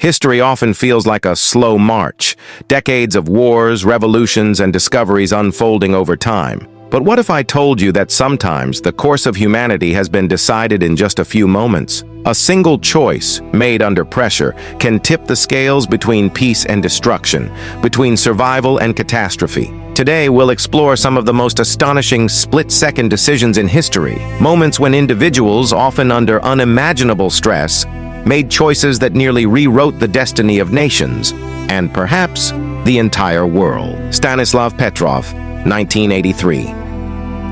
History often feels like a slow march, decades of wars, revolutions, and discoveries unfolding over time. But what if I told you that sometimes the course of humanity has been decided in just a few moments? A single choice, made under pressure, can tip the scales between peace and destruction, between survival and catastrophe. Today, we'll explore some of the most astonishing split-second decisions in history, moments when individuals, often under unimaginable stress, made choices that nearly rewrote the destiny of nations, and perhaps the entire world. Stanislav Petrov, 1983.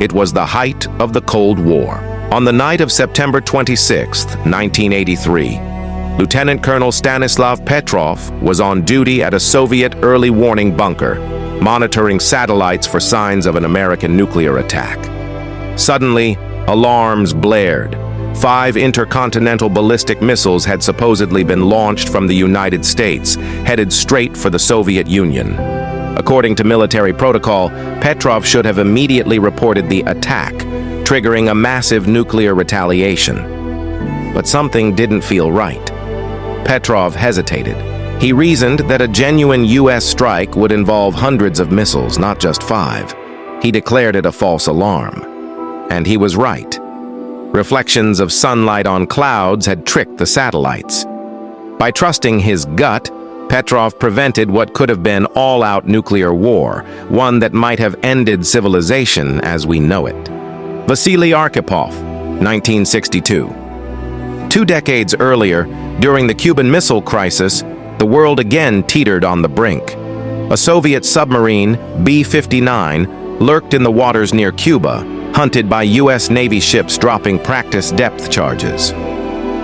It was the height of the Cold War. On the night of September 26, 1983, Lieutenant Colonel Stanislav Petrov was on duty at a Soviet early warning bunker, monitoring satellites for signs of an American nuclear attack. Suddenly, alarms blared. 5 intercontinental ballistic missiles had supposedly been launched from the United States, headed straight for the Soviet Union. According to military protocol, Petrov should have immediately reported the attack, triggering a massive nuclear retaliation. But something didn't feel right. Petrov hesitated. He reasoned that a genuine U.S. strike would involve hundreds of missiles, not just 5. He declared it a false alarm. And he was right. Reflections of sunlight on clouds had tricked the satellites. By trusting his gut, Petrov prevented what could have been all-out nuclear war, one that might have ended civilization as we know it. Vasily Arkhipov, 1962. 2 decades earlier, during the Cuban Missile Crisis, the world again teetered on the brink. A Soviet submarine, B-59, lurked in the waters near Cuba, hunted by U.S. Navy ships dropping practice depth charges.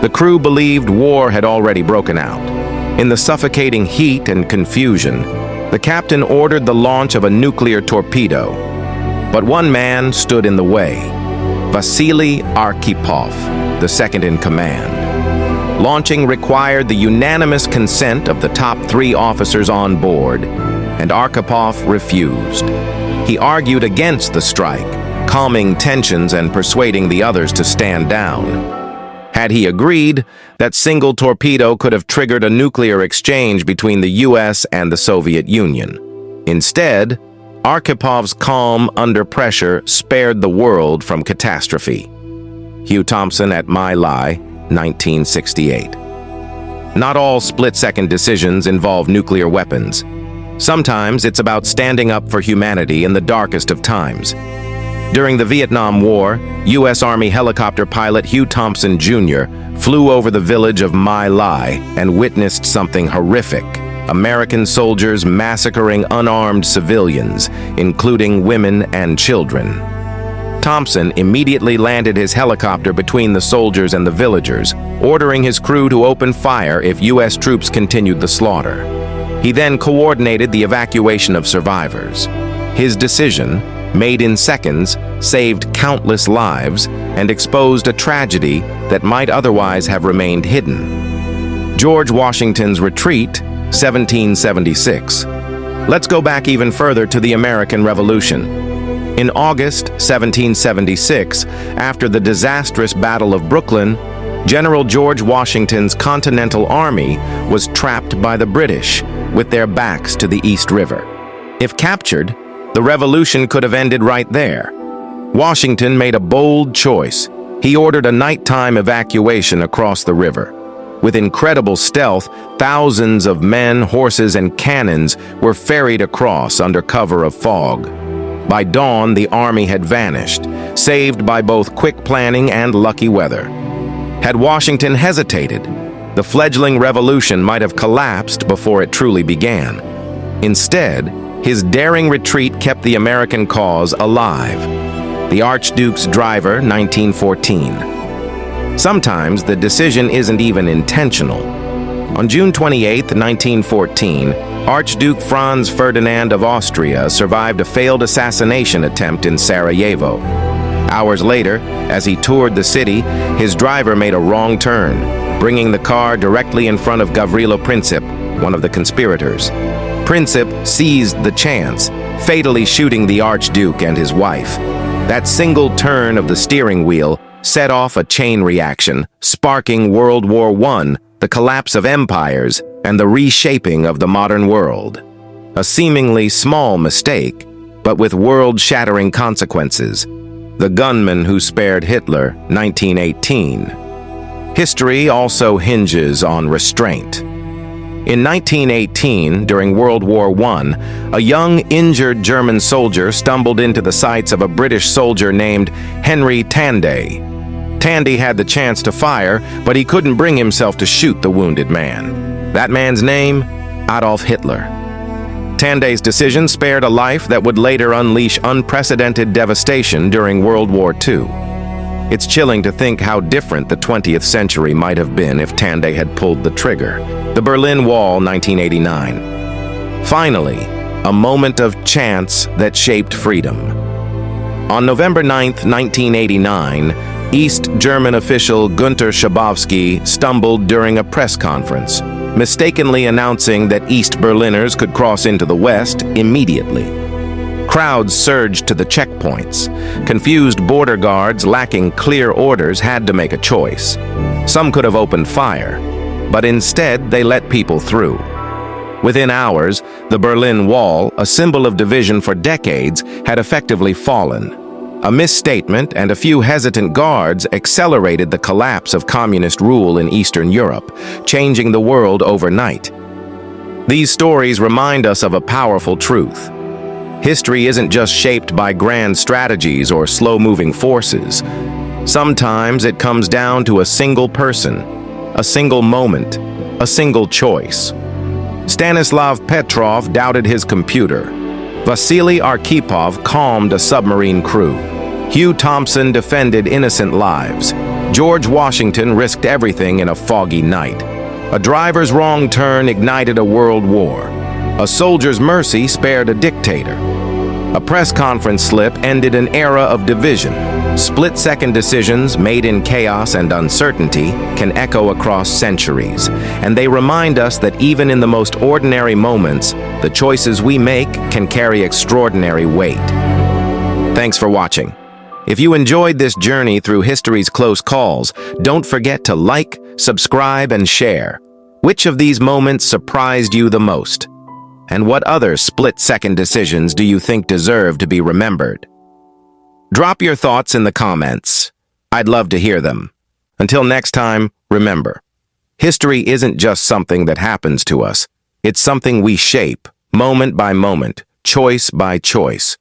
The crew believed war had already broken out. In the suffocating heat and confusion, the captain ordered the launch of a nuclear torpedo. But one man stood in the way: Vasily Arkhipov, the second in command. Launching required the unanimous consent of the top 3 officers on board, and Arkhipov refused. He argued against the strike, calming tensions and persuading the others to stand down. Had he agreed, that single torpedo could have triggered a nuclear exchange between the U.S. and the Soviet Union. Instead, Arkhipov's calm under pressure spared the world from catastrophe. Hugh Thompson at My Lai, 1968. Not all split-second decisions involve nuclear weapons. Sometimes it's about standing up for humanity in the darkest of times. During the Vietnam War, U.S. Army helicopter pilot Hugh Thompson Jr. flew over the village of My Lai and witnessed something horrific: American soldiers massacring unarmed civilians, including women and children. Thompson immediately landed his helicopter between the soldiers and the villagers, ordering his crew to open fire if U.S. troops continued the slaughter. He then coordinated the evacuation of survivors. His decision, made in seconds, saved countless lives and exposed a tragedy that might otherwise have remained hidden. George Washington's retreat, 1776. Let's go back even further to the American Revolution. In August 1776, after the disastrous Battle of Brooklyn, General George Washington's Continental Army was trapped by the British, with their backs to the East River. If captured, the revolution could have ended right there. Washington made a bold choice. He ordered a nighttime evacuation across the river. With incredible stealth, thousands of men, horses, and cannons were ferried across under cover of fog. By dawn, the army had vanished, saved by both quick planning and lucky weather. Had Washington hesitated, the fledgling revolution might have collapsed before it truly began. Instead, his daring retreat kept the American cause alive. The Archduke's Driver, 1914. Sometimes the decision isn't even intentional. On June 28, 1914, Archduke Franz Ferdinand of Austria survived a failed assassination attempt in Sarajevo. Hours later, as he toured the city, his driver made a wrong turn, bringing the car directly in front of Gavrilo Princip, one of the conspirators. Princip seized the chance, fatally shooting the Archduke and his wife. That single turn of the steering wheel set off a chain reaction, sparking World War I, the collapse of empires, and the reshaping of the modern world. A seemingly small mistake, but with world-shattering consequences. The gunman who spared Hitler, 1918. History also hinges on restraint. In 1918, during World War I, a young, injured German soldier stumbled into the sights of a British soldier named Henry Tanday. Tandy had the chance to fire, but he couldn't bring himself to shoot the wounded man. That man's name? Adolf Hitler. Tanday's decision spared a life that would later unleash unprecedented devastation during World War II. It's chilling to think how different the 20th century might have been if Tanday had pulled the trigger. The Berlin Wall, 1989. Finally, a moment of chance that shaped freedom. On November 9, 1989, East German official Günter Schabowski stumbled during a press conference, mistakenly announcing that East Berliners could cross into the West immediately. Crowds surged to the checkpoints. Confused border guards lacking clear orders had to make a choice. Some could have opened fire, but instead they let people through. Within hours, the Berlin Wall, a symbol of division for decades, had effectively fallen. A misstatement and a few hesitant guards accelerated the collapse of communist rule in Eastern Europe, changing the world overnight. These stories remind us of a powerful truth. History isn't just shaped by grand strategies or slow-moving forces. Sometimes it comes down to a single person, a single moment, a single choice. Stanislav Petrov doubted his computer. Vasily Arkhipov calmed a submarine crew. Hugh Thompson defended innocent lives. George Washington risked everything in a foggy night. A driver's wrong turn ignited a world war. A soldier's mercy spared a dictator. A press conference slip ended an era of division. Split-second decisions made in chaos and uncertainty can echo across centuries, and they remind us that even in the most ordinary moments, the choices we make can carry extraordinary weight. Thanks for watching. If you enjoyed this journey through history's close calls, don't forget to like, subscribe, and share. Which of these moments surprised you the most? And what other split-second decisions do you think deserve to be remembered? Drop your thoughts in the comments. I'd love to hear them. Until next time, remember, history isn't just something that happens to us. It's something we shape, moment by moment, choice by choice.